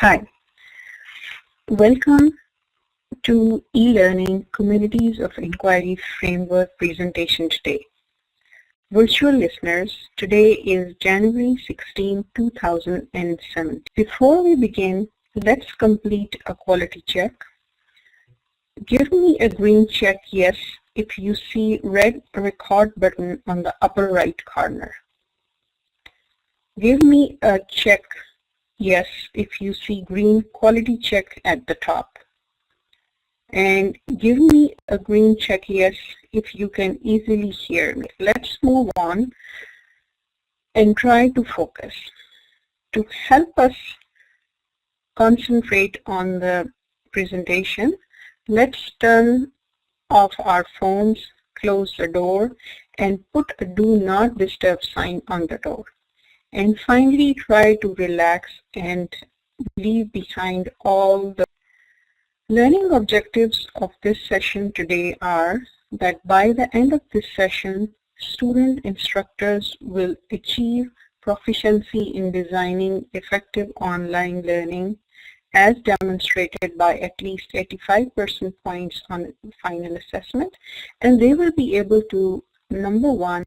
Hi, welcome to e-learning Communities of Inquiry Framework presentation today. Virtual listeners, today is January 16, 2007. Before we begin, let's complete a quality check. Give me a green check yes if you see red record button on the upper right corner. Give me a check yes if you see green quality check at the top. And give me a green check yes if you can easily hear me. Let's move on and try to focus. To help us concentrate on the presentation, let's turn off our phones, close the door, and put a do not disturb sign on the door. And finally, try to relax and leave behind all the learning objectives of this session today are that by the end of this session, student instructors will achieve proficiency in designing effective online learning as demonstrated by at least 85% points on final assessment, and they will be able to, number one,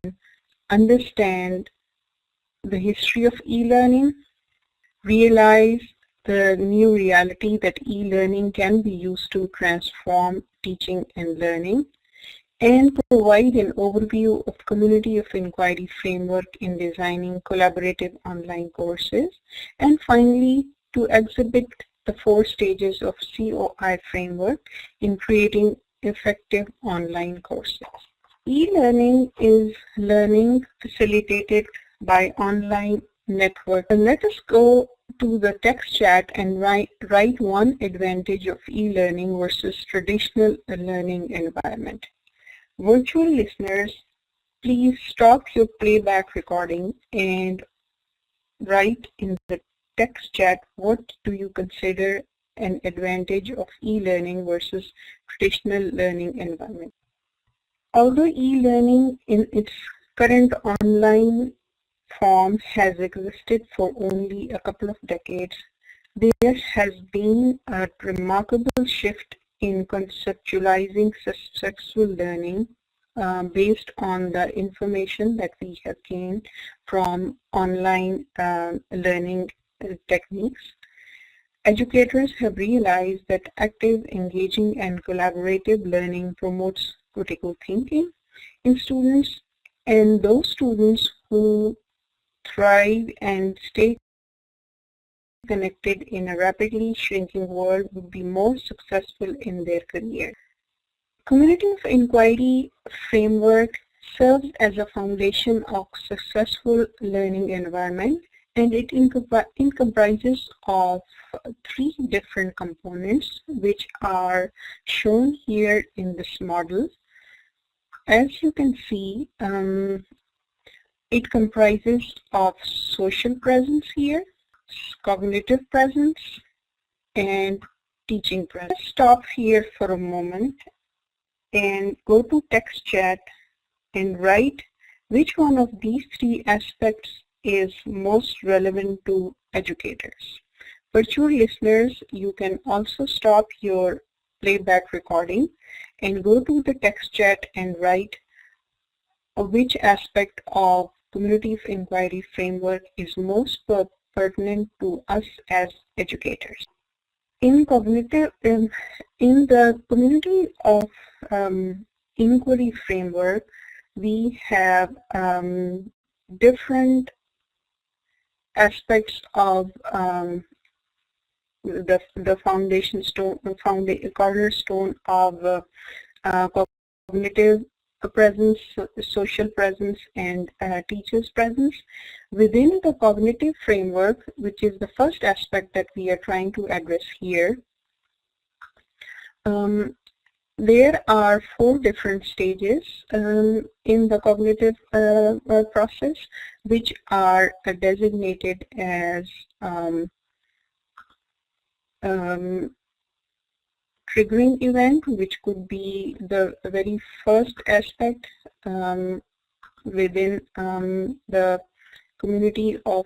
understand the history of e-learning, realize the new reality that e-learning can be used to transform teaching and learning, and provide an overview of community of inquiry framework in designing collaborative online courses, and finally to exhibit the 4 stages of COI framework in creating effective online courses. E-learning is learning facilitated by online network. Let us go to the text chat and write one advantage of e-learning versus traditional learning environment. Virtual listeners, please stop your playback recording and write in the text chat what do you consider an advantage of e-learning versus traditional learning environment. Although e-learning in its current online form has existed for only a couple of decades, there has been a remarkable shift in conceptualizing successful learning based on the information that we have gained from online learning techniques. Educators have realized that active, engaging, and collaborative learning promotes critical thinking in students, and those students who thrive and stay connected in a rapidly shrinking world would be more successful in their career. Community of inquiry framework serves as a foundation of successful learning environment, and it comprises of 3 different components which are shown here in this model. As you can see, it comprises of social presence here, cognitive presence, and teaching presence. Let's stop here for a moment and go to text chat and write which one of these 3 aspects is most relevant to educators. Virtual listeners, you can also stop your playback recording and go to the text chat and write which aspect of community of inquiry framework is most pertinent to us as educators. In the community of inquiry framework, we have different aspects of the cornerstone of cognitive presence, social presence, and teacher's presence. Within the cognitive framework, which is the first aspect that we are trying to address here, there are 4 different stages in the cognitive process, which are designated as triggering event, which could be the very first aspect within the community of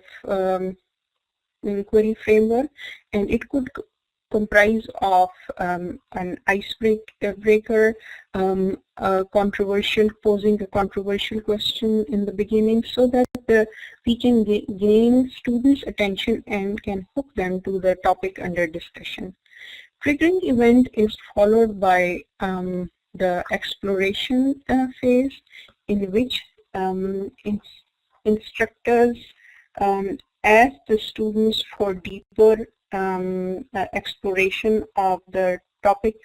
inquiry framework, and it could comprise of an icebreaker, posing a controversial question in the beginning, so that we can gain students' attention and can hook them to the topic under discussion. Triggering event is followed by the exploration phase, in which instructors ask the students for deeper exploration of the topic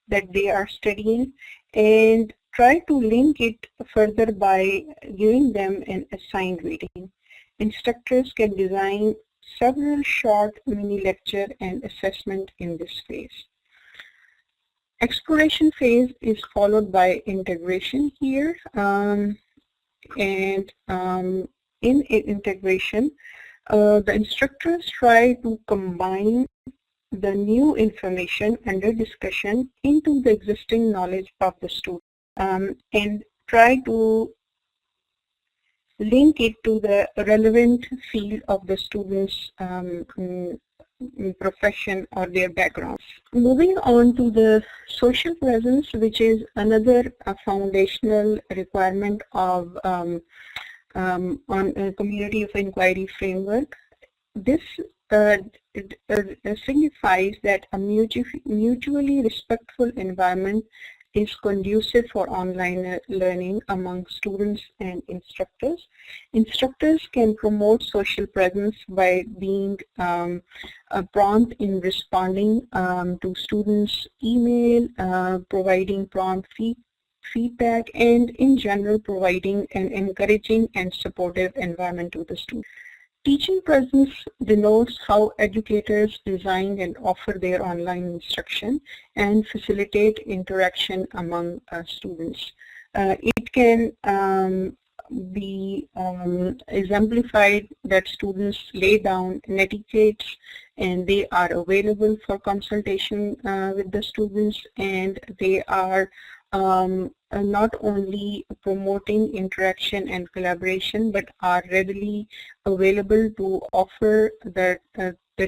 that they are studying, and try to link it further by giving them an assigned reading. Instructors can design several short mini lecture and assessment in this phase. Exploration phase is followed by integration here, in integration, the instructors try to combine the new information under discussion into the existing knowledge of the student, and try to link it to the relevant field of the student's profession or their background. Moving on to the social presence, which is another foundational requirement of on a community of inquiry framework. This signifies that a mutually respectful environment is conducive for online learning among students and instructors. Instructors can promote social presence by being prompt in responding to students' email, providing prompt feedback, and in general providing an encouraging and supportive environment to the students. Teaching presence denotes how educators design and offer their online instruction and facilitate interaction among students. It can be exemplified that students lay down etiquettes and they are available for consultation with the students, and they are not only promoting interaction and collaboration, but are readily available to offer the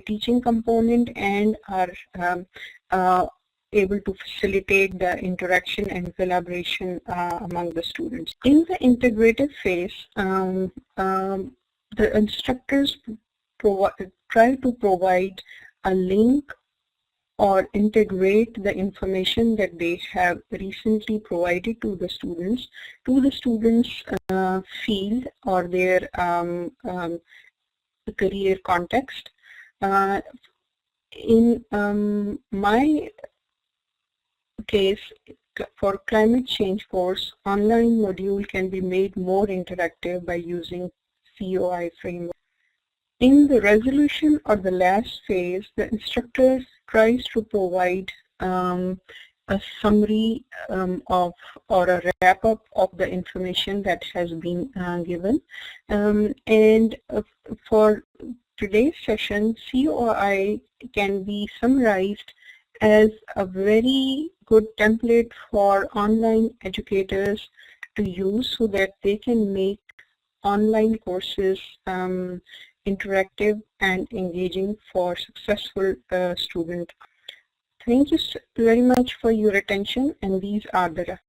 teaching component, and are able to facilitate the interaction and collaboration among the students. In the integrative phase, the instructors try to provide a link or integrate the information that they have recently provided to the students field or their career context. In my case, for climate change course, online module can be made more interactive by using COI framework. In the resolution or the last phase, the instructor tries to provide a summary of or a wrap-up of the information that has been given. And for today's session, COI can be summarized as a very good template for online educators to use so that they can make online courses interactive and engaging for successful students. Thank you very much for your attention, and these are the